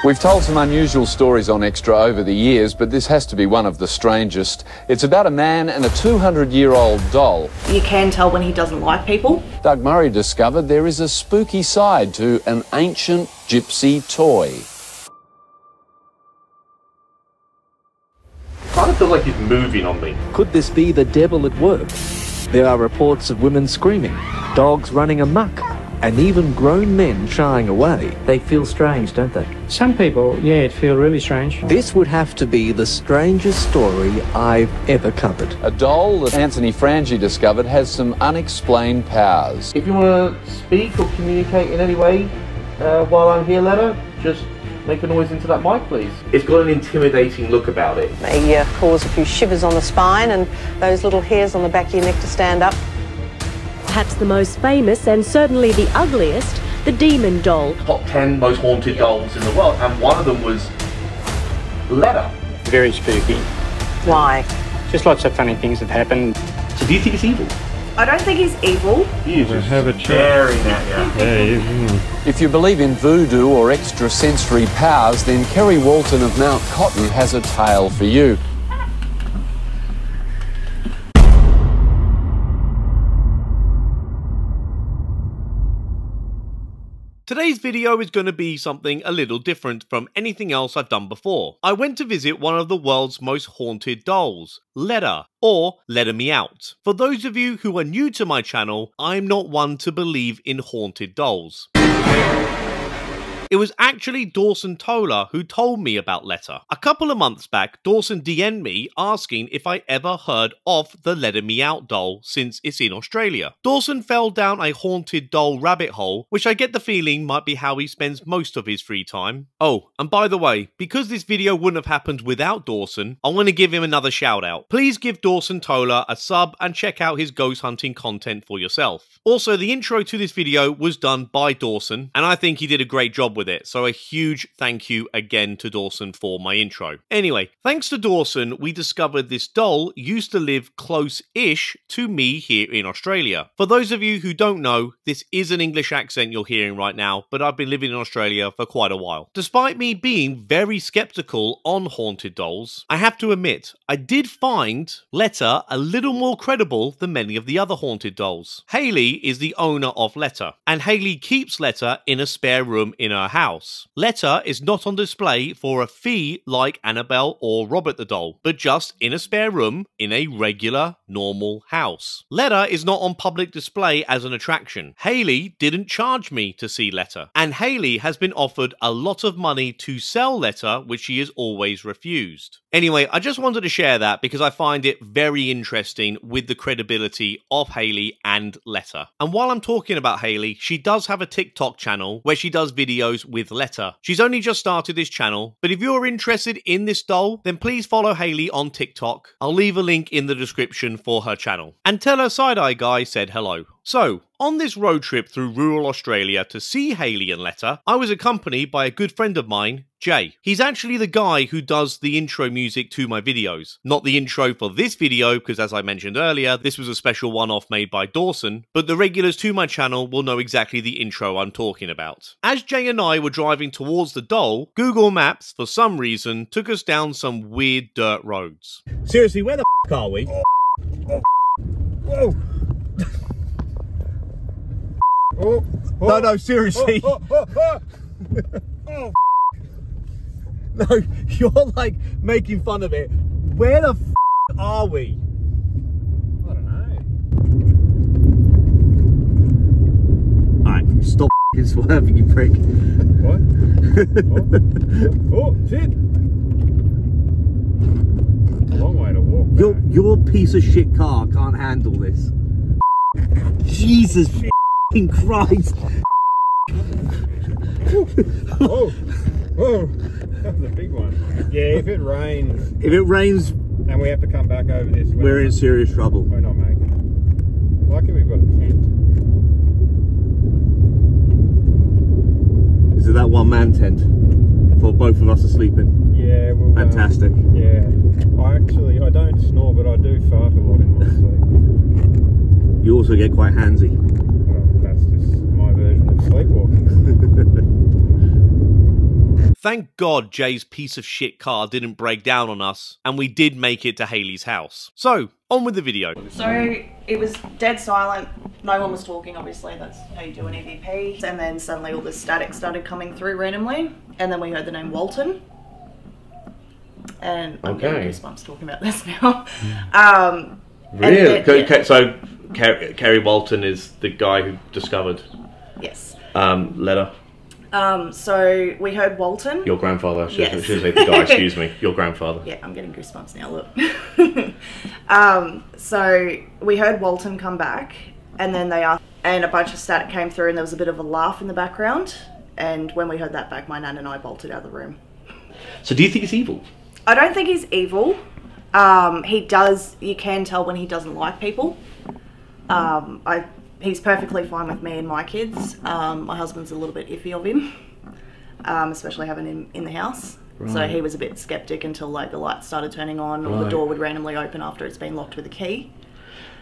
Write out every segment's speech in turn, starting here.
We've told some unusual stories on Extra over the years, but this has to be one of the strangest. It's about a man and a 200-year-old doll. You can tell when he doesn't like people. Doug Murray discovered there is a spooky side to an ancient gypsy toy. I kind of feel like he's moving on me. Could this be the devil at work? There are reports of women screaming, dogs running amok, and even grown men shying away. They feel strange, don't they? Some people, yeah, it feel really strange. This would have to be the strangest story I've ever covered. A doll that Anthony Frangi discovered has some unexplained powers. If you want to speak or communicate in any way while I'm here, Letta, just make a noise into that mic, please. It's got an intimidating look about it. May cause a few shivers on the spine and those little hairs on the back of your neck to stand up. Perhaps the most famous and certainly the ugliest, the demon doll. Top 10 most haunted dolls in the world, and one of them was Letta. Very spooky. Why? Just lots of funny things have happened. So do you think it's evil? I don't think he's evil. He's just staring at you. Yeah, If you believe in voodoo or extrasensory powers, then Kerry Walton of Mount Cotton has a tale for you. Today's video is going to be something a little different from anything else I've done before. I went to visit one of the world's most haunted dolls, Letta, or Letta Me Out. For those of you who are new to my channel, I'm not one to believe in haunted dolls. It was actually Dawson Toller who told me about Letta. A couple of months back, Dawson DM'd me asking if I ever heard of the Letta Me Out doll since it's in Australia. Dawson fell down a haunted doll rabbit hole, which I get the feeling might be how he spends most of his free time. Oh, and by the way, because this video wouldn't have happened without Dawson, I want to give him another shout out. Please give Dawson Toller a sub and check out his ghost hunting content for yourself. Also, the intro to this video was done by Dawson, and I think he did a great job with it, so a huge thank you again to Dawson for my intro. Anyway, thanks to Dawson, we discovered this doll used to live close-ish to me here in Australia. For those of you who don't know, this is an English accent you're hearing right now, but I've been living in Australia for quite a while. Despite me being very skeptical on haunted dolls, I have to admit, I did find Letta a little more credible than many of the other haunted dolls. Hayley is the owner of Letta, and Hayley keeps Letta in a spare room in her house. Letta is not on display for a fee like Annabelle or Robert the doll, but just in a spare room in a regular, normal house. Letta is not on public display as an attraction. Hayley didn't charge me to see Letta, and Hayley has been offered a lot of money to sell Letta, which she has always refused. Anyway, I just wanted to share that because I find it very interesting with the credibility of Hayley and Letta. And while I'm talking about Hayley, she does have a TikTok channel where she does videos with Letta. She's only just started this channel, but if you're interested in this doll, then please follow Hayley on TikTok. I'll leave a link in the description for her channel. And tell her Side-Eye Guy said hello. So, on this road trip through rural Australia to see Hayley and Letta, I was accompanied by a good friend of mine, Jay. He's actually the guy who does the intro music to my videos. Not the intro for this video, because as I mentioned earlier, this was a special one-off made by Dawson, but the regulars to my channel will know exactly the intro I'm talking about. As Jay and I were driving towards the doll, Google Maps, for some reason, took us down some weird dirt roads. Seriously, where the f*** are we? Whoa! No, seriously. No, you're like making fun of it. Where the f are we? I don't know. Alright, stop swerving, you prick. What? Oh, shit. A long way to walk back. Your piece of shit car can't handle this. Jesus Christ. Oh, that was a big one. Yeah, if it rains. If it rains and we have to come back over this, we're in serious trouble. We're not making it. Lucky we've got a tent. Is it that one-man tent for both of us to sleep in? Yeah, well, fantastic. Yeah, I don't snore, but I do fart a lot in my sleep. You also get quite handsy. Well, that's just my version of sleepwalking. Thank God Jay's piece of shit car didn't break down on us, and we did make it to Haley's house. So, on with the video. So it was dead silent. No one was talking, obviously. That's how you do an EVP. And then suddenly all this static started coming through randomly. And then we heard the name Walton. And I'm getting goosebumps talking about this now. Really? Then, So Kerry Walton is the guy who discovered Letta. So we heard Walton. Your grandfather. Should say the guy, excuse me. Your grandfather. Yeah, I'm getting goosebumps now, look. So we heard Walton come back, and then they asked, and a bunch of static came through, and there was a bit of a laugh in the background. And when we heard that back, my nan and I bolted out of the room. So do you think he's evil? I don't think he's evil. He does, you can tell when he doesn't like people. He's perfectly fine with me and my kids. My husband's a little bit iffy of him, especially having him in the house. Right. So he was a bit skeptic until like the lights started turning on or the door would randomly open after it's been locked with a key.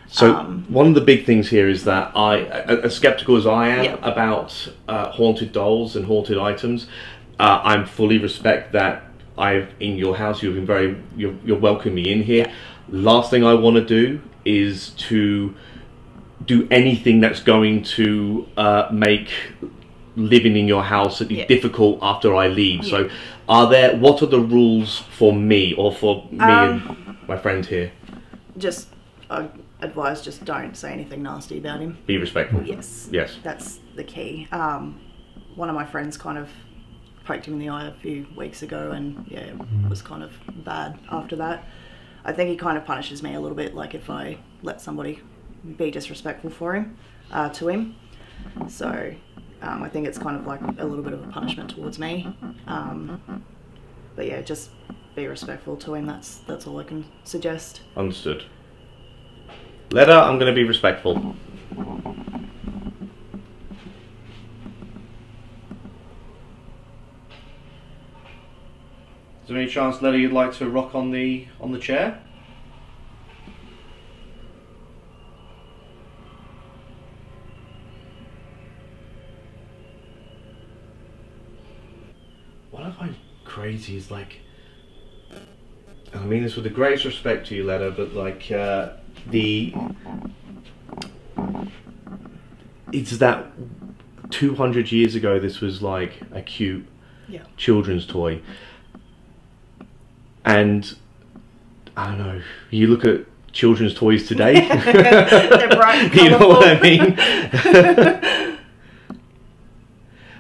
So one of the big things here is that as skeptical as I am about haunted dolls and haunted items, I'm fully respect that in your house you've been you're welcoming me in here. Last thing I want to do is to do anything that's going to make living in your house difficult after I leave. So what are the rules for me or for me and my friend here? Just advise, just don't say anything nasty about him. Be respectful. Yes. Yes. That's the key. One of my friends kind of poked him in the eye a few weeks ago, and it was kind of bad after that. I think he kind of punishes me a little bit, like if I let somebody be disrespectful to him. So I think it's kind of like a little bit of a punishment towards me. But yeah, just be respectful to him. That's all I can suggest. Understood. Letta, I'm going to be respectful. Is there any chance, Letta, you'd like to rock on the chair? What I find crazy is like, I mean this with the greatest respect to you, Letta, but like it's that 200 years ago this was like a cute children's toy. And I don't know, you look at children's toys today, they're bright and you know what I mean?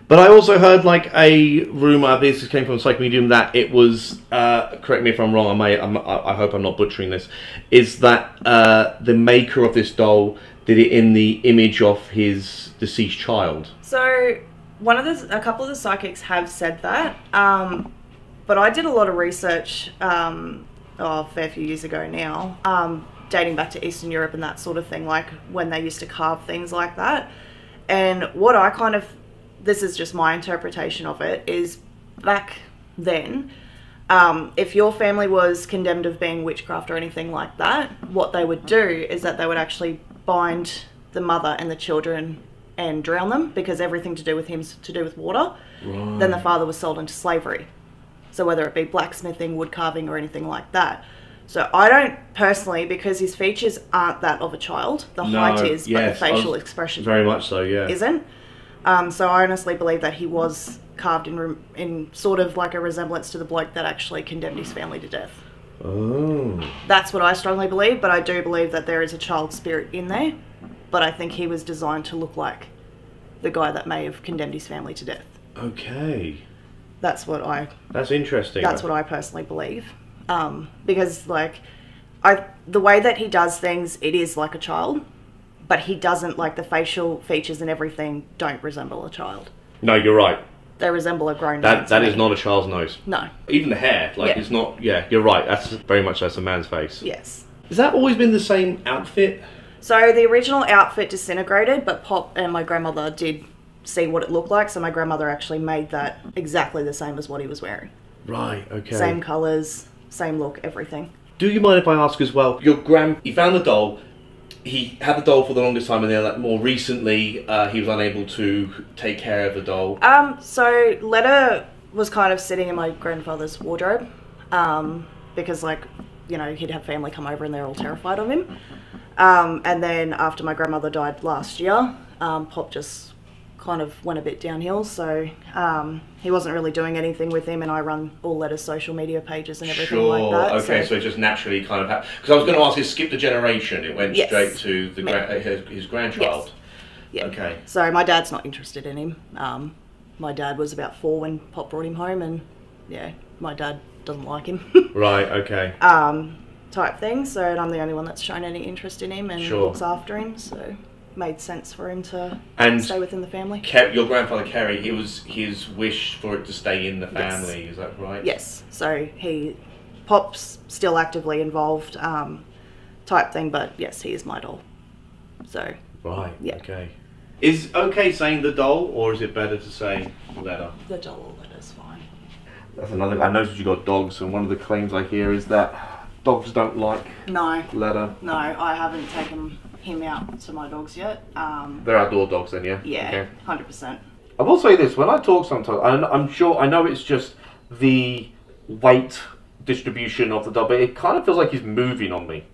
But I also heard like a rumor, this came from Psych Medium, that it was, correct me if I'm wrong, I hope I'm not butchering this, is that the maker of this doll did it in the image of his deceased child. So a couple of the psychics have said that. But I did a lot of research a fair few years ago now, dating back to Eastern Europe and that sort of thing, like when they used to carve things like that. And what I kind of, this is just my interpretation of it, is back then, if your family was condemned of being witchcraft or anything like that, what they would do is that they would actually bind the mother and the children and drown them, because everything to do with him is to do with water. Right. Then the father was sold into slavery. So whether it be blacksmithing, wood carving, or anything like that. So I don't personally, because his features aren't that of a child. The height is, but the facial expression very much so, isn't. So I honestly believe that he was carved in sort of like a resemblance to the bloke that actually condemned his family to death. Oh. That's what I strongly believe, but I do believe that there is a child spirit in there. But I think he was designed to look like the guy that may have condemned his family to death. Okay. That's interesting. That's what I personally believe. Because like, the way that he does things, it is like a child, but he doesn't, like the facial features and everything don't resemble a child. No, you're right. They resemble a grown man. That is not a child's nose. No. Even the hair, like it's not, you're right. That's very much that's a man's face. Yes. Has that always been the same outfit? So the original outfit disintegrated, but Pop and my grandmother did see what it looked like, so my grandmother actually made that exactly the same as what he was wearing. Right, okay. Same colours, same look, everything. Do you mind if I ask as well, he found the doll, he had the doll for the longest time, and then like more recently he was unable to take care of the doll. So Letta was kind of sitting in my grandfather's wardrobe because, like, you know, he'd have family come over and they're all terrified of him. And then after my grandmother died last year, Pop just kind of went a bit downhill, so he wasn't really doing anything with him, and I run all Letta's social media pages and everything like that. Okay, so it just naturally kind of happened. Because I was going to ask, it skipped a generation, it went straight to the his grandchild. Yes. Yeah. Okay. So my dad's not interested in him. My dad was about 4 when Pop brought him home, and yeah, my dad doesn't like him. Right, okay. Type thing, so I'm the only one that's shown any interest in him and looks after him, so made sense for him to stay within the family. Your grandfather Kerry, it was his wish for it to stay in the family, is that right? Yes, so Pop's still actively involved type thing, but yes, he is my doll. So right, yeah. Okay. Is okay saying the doll, or is it better to say Letta? The doll or Letta's fine. That's another. I noticed you got dogs, and one of the claims I hear is that dogs don't like Letta. No, I haven't taken him out to my dogs yet. They're outdoor dogs then, yeah? Yeah, okay. 100%. I will say this, when I talk sometimes, I'm sure, I know it's just the weight distribution of the dog, but it kind of feels like he's moving on me.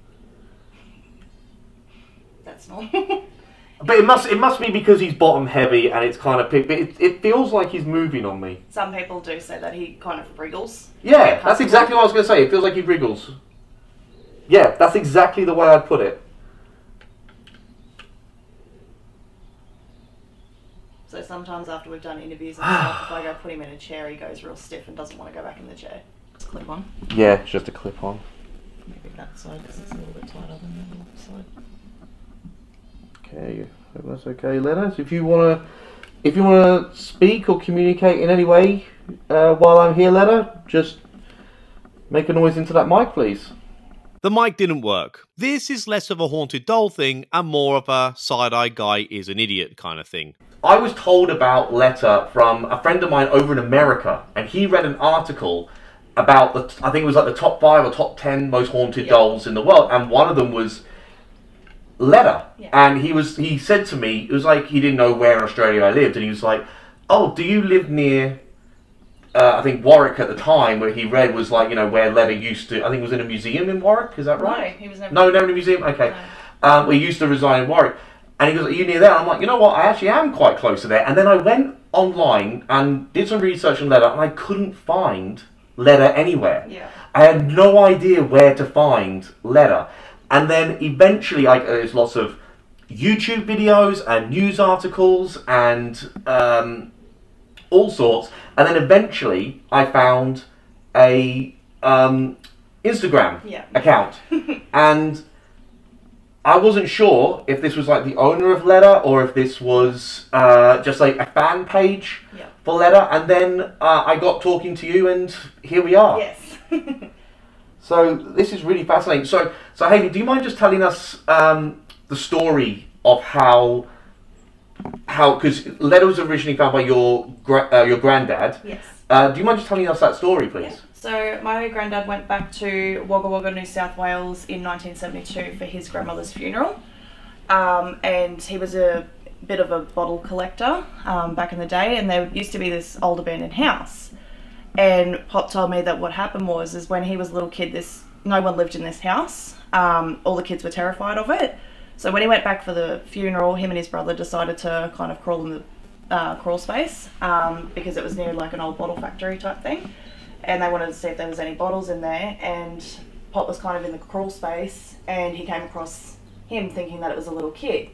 That's not. But it must be because he's bottom heavy and it's kind of, but it feels like he's moving on me. Some people do say that he kind of wriggles. Yeah, that's exactly what I was going to say. It feels like he wriggles. Yeah, that's exactly the way I'd put it. So sometimes after we've done interviews and stuff, if I go put him in a chair, he goes real stiff and doesn't want to go back in the chair. Just clip on. Yeah, it's just a clip on. Maybe that side because it's a little bit tighter than the other side. Okay, that's okay, Letta. So if you wanna speak or communicate in any way while I'm here, Letta, just make a noise into that mic, please. The mic didn't work. This is less of a haunted doll thing and more of a side-eye guy is an idiot kind of thing. I was told about Letta from a friend of mine over in America, and he read an article about I think it was like the top 5 or top 10 most haunted dolls in the world, and one of them was Letta. Yeah. And he said to me, it was like he didn't know where in Australia I lived, and he was like, "Oh, do you live near?" I think Warwick at the time, where he read was like, you know, where Letta used to. I think it was in a museum in Warwick. Is that right? No, he was never. No, never in a museum. Okay, no. We used to reside in Warwick. And he goes, "Are you near there?" And I'm like, you know what, I actually am quite close to there. And then I went online and did some research on Letta, and I couldn't find Letta anywhere. Yeah. I had no idea where to find Letta. And then eventually, there's lots of YouTube videos and news articles and all sorts. And then eventually, I found a Instagram account. And I wasn't sure if this was like the owner of Letta or if this was just like a fan page for Letta. And then I got talking to you, and here we are. Yes. So this is really fascinating. So Hayley, do you mind just telling us the story of how because Letta was originally found by your granddad. Yes. Do you mind just telling us that story, please? Yeah. So my granddad went back to Wagga Wagga, New South Wales in 1972 for his grandmother's funeral. And he was a bit of a bottle collector back in the day, and there used to be this old abandoned house. And Pop told me that what happened was when he was a little kid, no one lived in this house. All the kids were terrified of it. So when he went back for the funeral, him and his brother decided to kind of crawl in the crawl space because it was near like an old bottle factory type thing. And they wanted to see if there was any bottles in there, and Pop was kind of in the crawl space, and he came across him thinking that it was a little kid.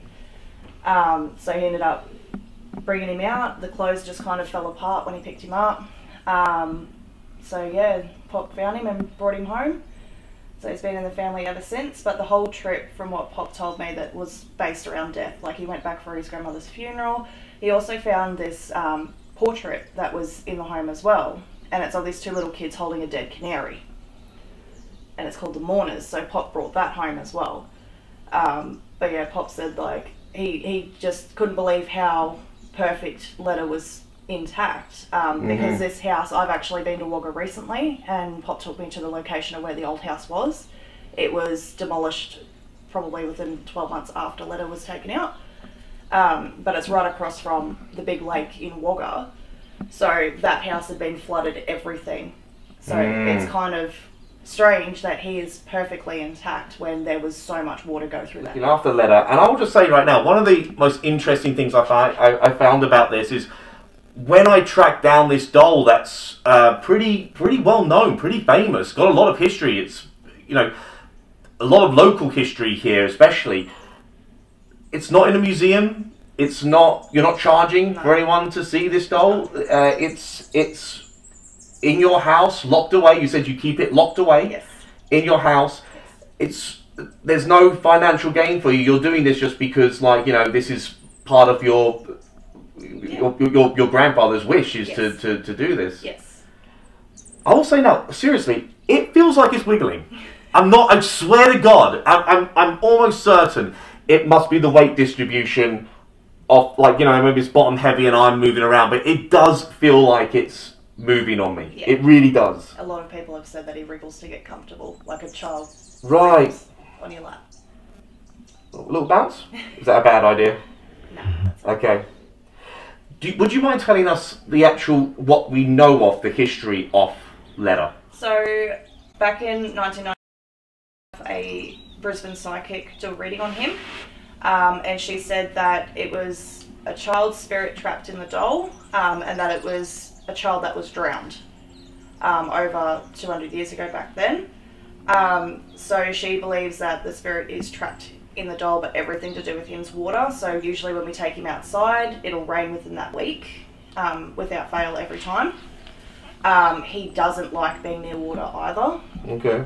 So he ended up bringing him out. The clothes just kind of fell apart when he picked him up. So yeah, Pop found him and brought him home. So he's been in the family ever since, but the whole trip, from what Pop told me, that was based around death. Like, he went back for his grandmother's funeral. He also found this portrait that was in the home as well. And it's of these 2 little kids holding a dead canary. And it's called The Mourners, so Pop brought that home as well. But yeah, Pop said, like, he just couldn't believe how perfect Letta was intact. Because this house, I've actually been to Wagga recently, and Pop took me to the location of where the old house was. It was demolished probably within 12 months after Letta was taken out. But it's right across from the big lake in Wagga. So that house had been flooded, everything. So it's kind of strange that he is perfectly intact when there was so much water go through that. After Letta, and I will just say right now, one of the most interesting things I found about this is when I tracked down this doll that's pretty well known, pretty famous, got a lot of history. It's, you know, a lot of local history here, especially. It's not in a museum. It's not. You're not charging for anyone to see this doll. It's in your house, locked away. You said you keep it locked away. Yes. In your house. Yes. There's no financial gain for you. You're doing this just because, like, you know, this is part of your grandfather's wish is to do this. Yes. I will say now, seriously, it feels like it's wiggling. I swear to God, I'm almost certain it must be the weight distribution of, like, you know, maybe it's bottom heavy and I'm moving around, but it does feel like it's moving on me. Yeah. It really does. A lot of people have said that he wriggles to get comfortable, like a child. Right. On your lap. A little bounce? Is that a bad idea? No. That's okay. Would you mind telling us the actual, what we know of the history of Letta? So, back in 1990, a Brisbane psychic did a reading on him, and she said that it was a child's spirit trapped in the doll, and that it was a child that was drowned over 200 years ago back then. So she believes that the spirit is trapped in the doll, but everything to do with him's water. So usually when we take him outside, it'll rain within that week, without fail every time. He doesn't like being near water either. Okay.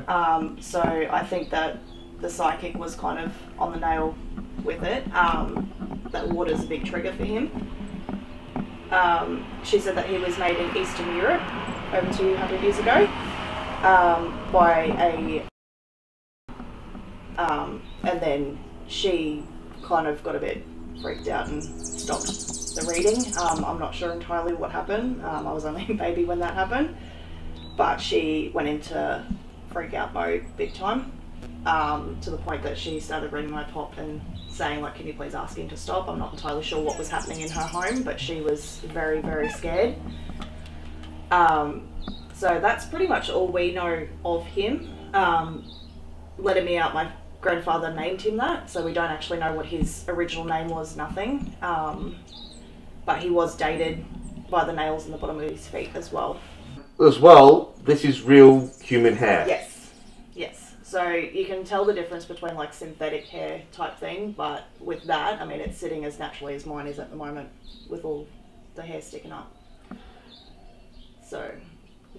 So I think that the psychic was kind of on the nail with it. That water's a big trigger for him. She said that he was made in Eastern Europe over 200 years ago by a... and then she kind of got a bit freaked out and stopped the reading. I'm not sure entirely what happened. I was only a baby when that happened. But she went into freak out mode big time, to the point that she started ringing my pop and saying, like, can you please ask him to stop? I'm not entirely sure what was happening in her home, but she was very, very scared. So that's pretty much all we know of him. Letta Me Out, my grandfather named him that, so we don't actually know what his original name was, nothing. But he was dated by the nails in the bottom of his feet as well. As well, this is real human hair. Yes, yes. So you can tell the difference between, like, synthetic hair type thing, but with that, I mean, it's sitting as naturally as mine is at the moment, with all the hair sticking up. So,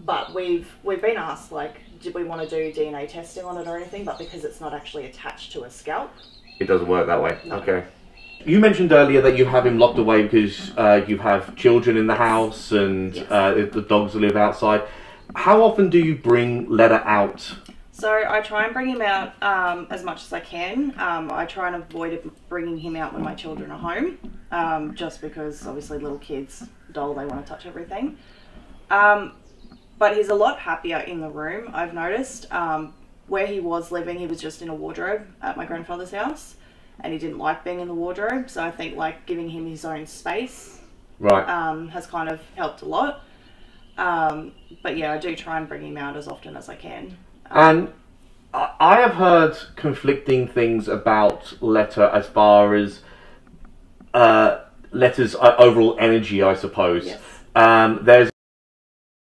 but we've been asked, like, did we want to do DNA testing on it or anything, but because it's not actually attached to a scalp, it doesn't work that way. No. Okay. You mentioned earlier that you have him locked away because you have children in the house and the dogs live outside. How often do you bring Letta out? So I try and bring him out as much as I can. I try and avoid bringing him out when my children are home, just because obviously little kids, doll, they want to touch everything. But he's a lot happier in the room, I've noticed. Where he was living, he was just in a wardrobe at my grandfather's house, and he didn't like being in the wardrobe. So I think, like, giving him his own space, right, has kind of helped a lot. But yeah, I do try and bring him out as often as I can. And I have heard conflicting things about Letta as far as Letta's overall energy, I suppose. Yes. There's a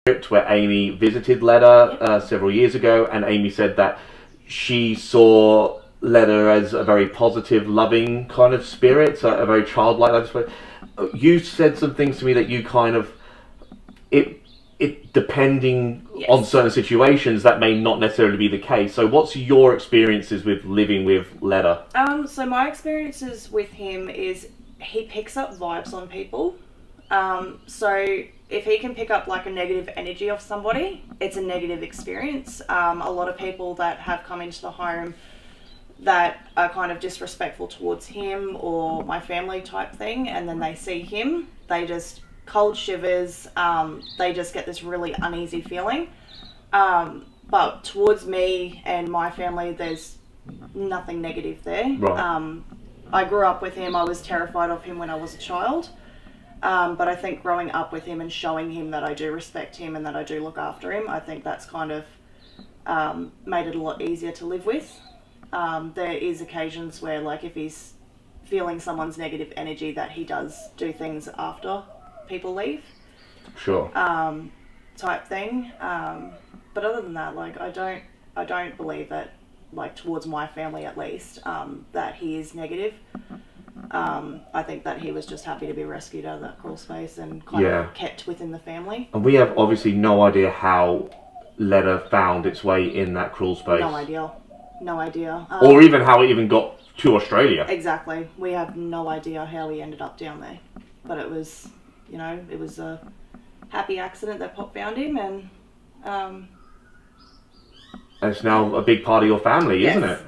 script where Amy visited Letta several years ago, and Amy said that she saw Letta as a very positive, loving kind of spirit, a very childlike spirit. You said some things to me that you kind of, it depending on certain situations, that may not necessarily be the case. So what's your experiences with living with Letta? So my experiences with him is he picks up vibes on people. So if he can pick up, like, a negative energy of somebody, it's a negative experience. A lot of people that have come into the home that are kind of disrespectful towards him or my family type thing, and then they see him, they just cold shivers, they just get this really uneasy feeling. But towards me and my family, there's nothing negative there. Right. I grew up with him. I was terrified of him when I was a child. But I think growing up with him and showing him that I do respect him and that I do look after him, I think that's kind of made it a lot easier to live with. There is occasions where, like, if he's feeling someone's negative energy, that he does do things after people leave. Sure. Type thing. But other than that, like, I don't believe that, like, towards my family at least, that he is negative. I think that he was just happy to be rescued out of that crawl space and kind of kept within the family. And we have obviously no idea how Letta found its way in that crawl space. No idea. No idea. Or even how it even got to Australia. Exactly. We have no idea how he ended up down there. But it was, you know, it was a happy accident that Pop found him, and it's now a big part of your family, isn't it?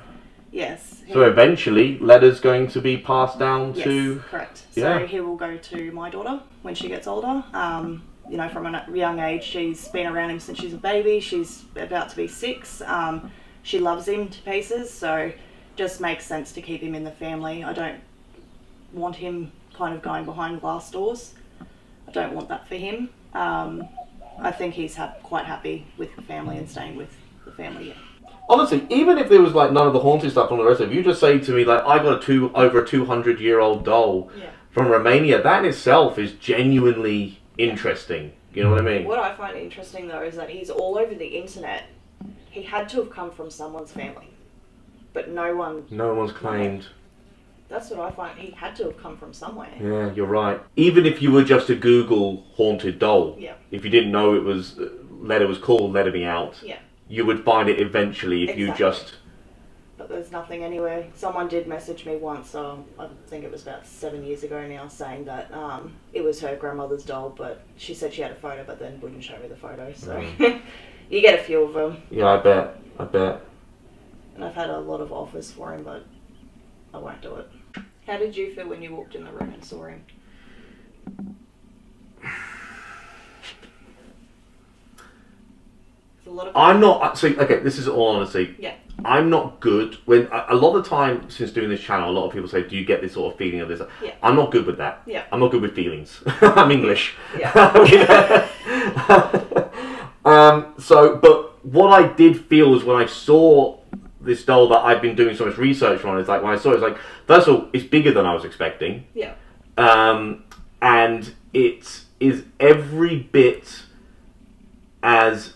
Yes. So eventually, Letta's going to be passed down to... Yes, correct. So he will go to my daughter when she gets older. You know, from a young age, she's been around him since she's a baby. She's about to be 6. She loves him to pieces, so just makes sense to keep him in the family. I don't want him kind of going behind glass doors. I don't want that for him. I think he's quite happy with the family and staying with the family. Yeah. Honestly, even if there was like none of the haunted stuff on the rest of it, you just say to me like, I got over a 200-year-old doll from Romania, that in itself is genuinely interesting. You know what I mean? What I find interesting though is that he's all over the internet. He had to have come from someone's family, but no one's claimed. That's what I find. He had to have come from somewhere. Yeah, you're right. Even if you were just to Google haunted doll, if you didn't know it was Letta was called Letta Me Out, you would find it eventually if you just... But there's nothing anywhere. Someone did message me once, I think it was about 7 years ago now, saying that it was her grandmother's doll, but she said she had a photo, but then wouldn't show me the photo, so... You get a few of them. Yeah, I bet. And I've had a lot of offers for him, but I won't do it. How did you feel when you walked in the room and saw him? I'm not... See, okay, this is all honesty. Yeah. I'm not good when... A lot of the time since doing this channel, a lot of people say, do you get this sort of feeling of this? Yeah. I'm not good with that. Yeah. I'm not good with feelings. I'm English. Yeah. But what I did feel was when I saw this doll that I've been doing so much research on, is like when I saw it, it's like, first of all, it's bigger than I was expecting. Yeah. And it is every bit as...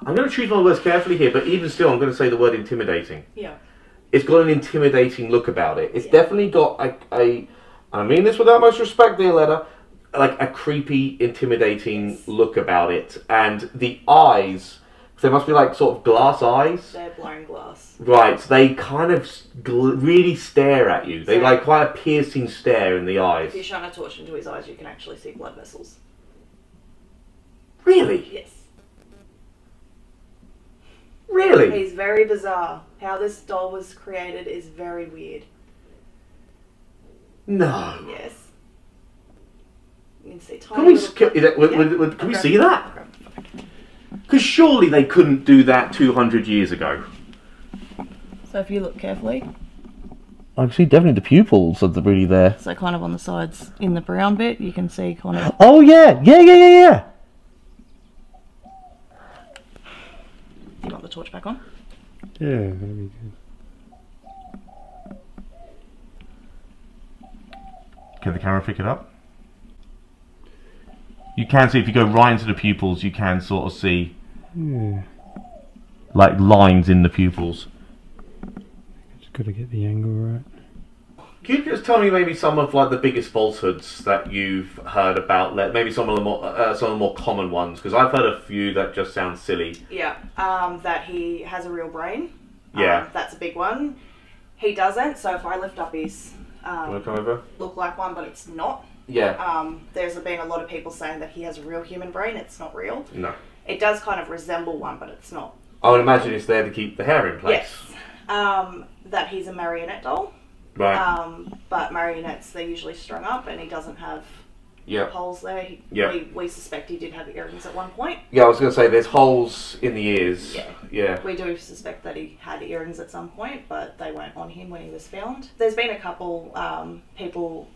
I'm going to choose my words carefully here, but even still, I'm going to say the word intimidating. Yeah. It's got an intimidating look about it. It's definitely got I mean this without much respect, dear Letta, like a creepy, intimidating look about it. And the eyes, they must be like sort of glass eyes. They're blown glass. Right, so they kind of really stare at you. They like quite a piercing stare in the eyes. If you shine a torch into his eyes, you can actually see blood vessels. Really? Yes. Really? He's very bizarre. How this doll was created is very weird. No. Yes. You can see tiny can we see that? Because surely they couldn't do that 200 years ago. So if you look carefully. I can see definitely the pupils are really there. So kind of on the sides, in the brown bit, you can see kind of... Oh yeah! Yeah! Do you want the torch back on? Yeah, that'd be good. Can the camera pick it up? You can see, if you go right into the pupils, you can sort of see like lines in the pupils. Just got to get the angle right. Can you just tell me maybe some of like the biggest falsehoods that you've heard about? Maybe some of the more common ones, because I've heard a few that just sound silly. Yeah, that he has a real brain. Yeah, that's a big one. He doesn't. So if I lift up his wanna come over? Look like one, but it's not. Yeah. There's been a lot of people saying that he has a real human brain. It's not real. No. It does kind of resemble one, but it's not. I would imagine it's there to keep the hair in place. Yes. That he's a marionette doll. Right. But marionettes, they're usually strung up, and he doesn't have holes there. We suspect he did have earrings at one point. Yeah, I was going to say there's holes in the ears. Yeah. We do suspect that he had earrings at some point, but they weren't on him when he was found. There's been a couple people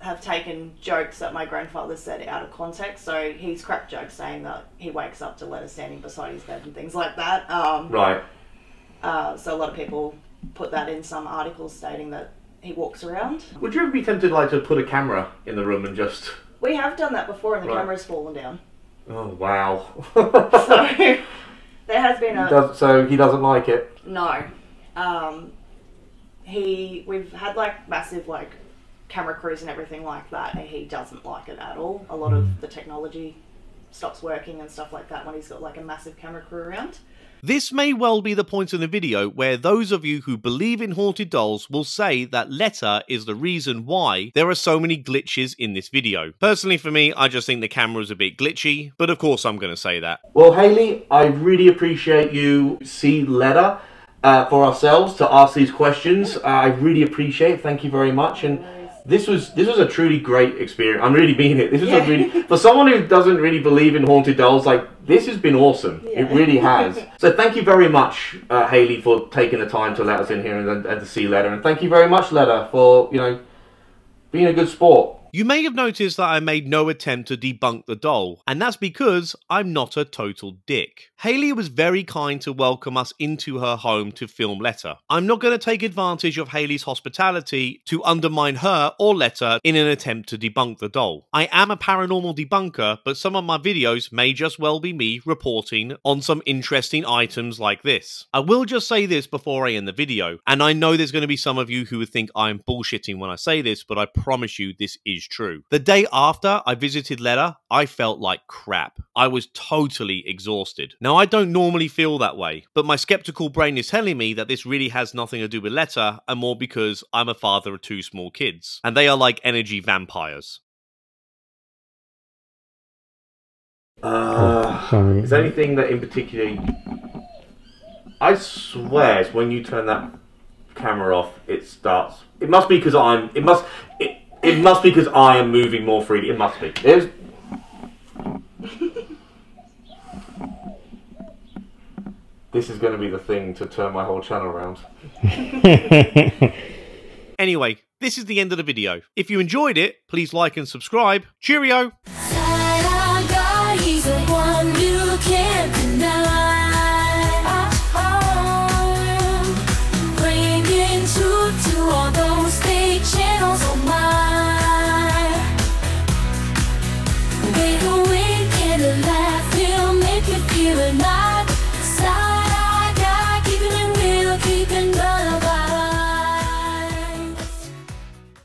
have taken jokes that my grandfather said out of context. So he's cracked jokes saying that he wakes up to Letta standing beside his bed and things like that. Right. So a lot of people put that in some articles stating that he walks around. Would you ever be tempted like to put a camera in the room and just... We have done that before and the camera's fallen down. Oh, wow. So there has been So he doesn't like it? No. We've had like massive like camera crews and everything like that, and he doesn't like it at all. A lot of the technology stops working and stuff like that when he's got like a massive camera crew around. This may well be the point in the video where those of you who believe in haunted dolls will say that Letta is the reason why there are so many glitches in this video. Personally for me, I just think the camera's a bit glitchy, but of course I'm going to say that. Well, Hayley, I really appreciate you see Letta for ourselves to ask these questions. I really appreciate it. Thank you very much. And this was a truly great experience. I'm really being it. This was a really, for someone who doesn't really believe in haunted dolls, like, this has been awesome. Yeah. It really has. So thank you very much, Hayley, for taking the time to let us in here and to see Letta. And thank you very much, Letta, for, you know, being a good sport. You may have noticed that I made no attempt to debunk the doll, and that's because I'm not a total dick. Hayley was very kind to welcome us into her home to film Letta. I'm not going to take advantage of Hayley's hospitality to undermine her or Letta in an attempt to debunk the doll. I am a paranormal debunker, but some of my videos may just well be me reporting on some interesting items like this. I will just say this before I end the video, and I know there's going to be some of you who would think I'm bullshitting when I say this, but I promise you this is true. The day after I visited Letta, I felt like crap. I was totally exhausted. Now, I don't normally feel that way, but my skeptical brain is telling me that this really has nothing to do with Letta, and more because I'm a father of 2 small kids, and they are like energy vampires. Is there anything that in particular... I swear, it's when you turn that camera off, it starts... It must be because It must be because I am moving more freely. It must be. This is going to be the thing to turn my whole channel around. Anyway, this is the end of the video. If you enjoyed it, please like and subscribe. Cheerio!